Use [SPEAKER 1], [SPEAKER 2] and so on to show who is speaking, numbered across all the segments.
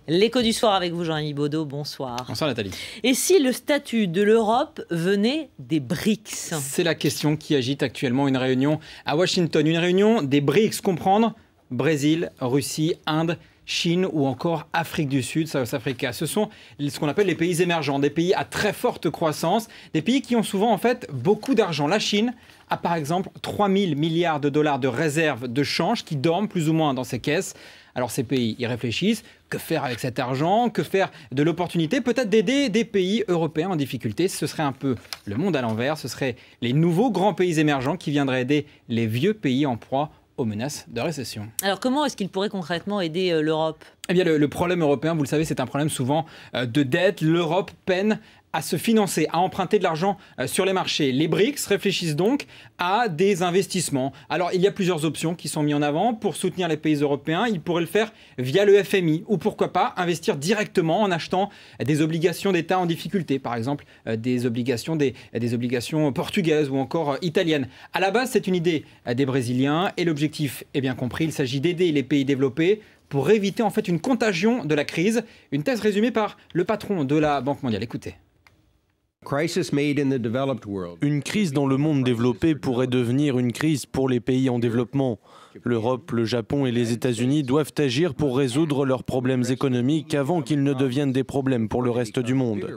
[SPEAKER 1] L'écho du soir avec vous, Jean-Rémy Baudot, bonsoir.
[SPEAKER 2] Bonsoir Nathalie.
[SPEAKER 1] Et si le statut de l'Europe venait des BRICS?
[SPEAKER 2] C'est la question qui agite actuellement une réunion à Washington. Une réunion des BRICS, comprendre Brésil, Russie, Inde, Chine ou encore Afrique du Sud, South Africa. Ce sont ce qu'on appelle les pays émergents, des pays à très forte croissance, des pays qui ont souvent en fait beaucoup d'argent. La Chine a par exemple 3 000 milliards de dollars de réserves de change qui dorment plus ou moins dans ses caisses. Alors ces pays y réfléchissent, que faire avec cet argent, que faire de l'opportunité, peut-être d'aider des pays européens en difficulté. Ce serait un peu le monde à l'envers, ce seraient les nouveaux grands pays émergents qui viendraient aider les vieux pays en proie aux menaces de récession.
[SPEAKER 1] Alors comment est-ce qu'il pourrait concrètement aider l'Europe?
[SPEAKER 2] Eh bien le problème européen, vous le savez, c'est un problème souvent de dette. L'Europe peine à se financer, à emprunter de l'argent sur les marchés. Les BRICS réfléchissent donc à des investissements. Alors, il y a plusieurs options qui sont mises en avant pour soutenir les pays européens. Ils pourraient le faire via le FMI ou pourquoi pas investir directement en achetant des obligations d'État en difficulté, par exemple des obligations portugaises ou encore italiennes. À la base, c'est une idée des Brésiliens et l'objectif est bien compris. Il s'agit d'aider les pays développés pour éviter en fait une contagion de la crise. Une thèse résumée par le patron de la Banque mondiale. Écoutez.
[SPEAKER 3] Une crise dans le monde développé pourrait devenir une crise pour les pays en développement. L'Europe, le Japon et les États-Unis doivent agir pour résoudre leurs problèmes économiques avant qu'ils ne deviennent des problèmes pour le reste du monde.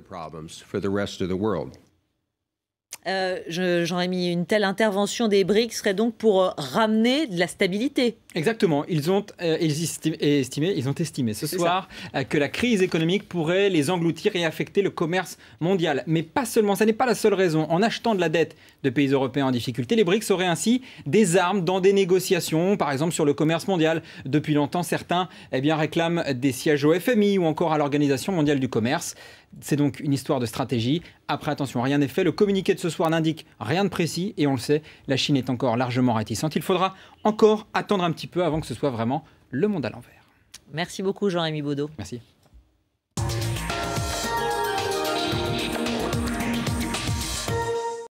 [SPEAKER 1] Jean-Rémy, une telle intervention des BRICS serait donc pour ramener de la stabilité.
[SPEAKER 2] Exactement. Ils ont estimé ce soir que la crise économique pourrait les engloutir et affecter le commerce mondial. Mais pas seulement, ça n'est pas la seule raison. En achetant de la dette de pays européens en difficulté, les BRICS auraient ainsi des armes dans des négociations, par exemple sur le commerce mondial. Depuis longtemps, certains réclament des sièges au FMI ou encore à l'Organisation mondiale du commerce. C'est donc une histoire de stratégie. Après, attention, rien n'est fait. Le communiqué de ce soir n'indique rien de précis et on le sait, la Chine est encore largement réticente. Il faudra encore attendre un petit peu avant que ce soit vraiment le monde à l'envers.
[SPEAKER 1] Merci beaucoup Jean-Rémy Baudot.
[SPEAKER 2] Merci.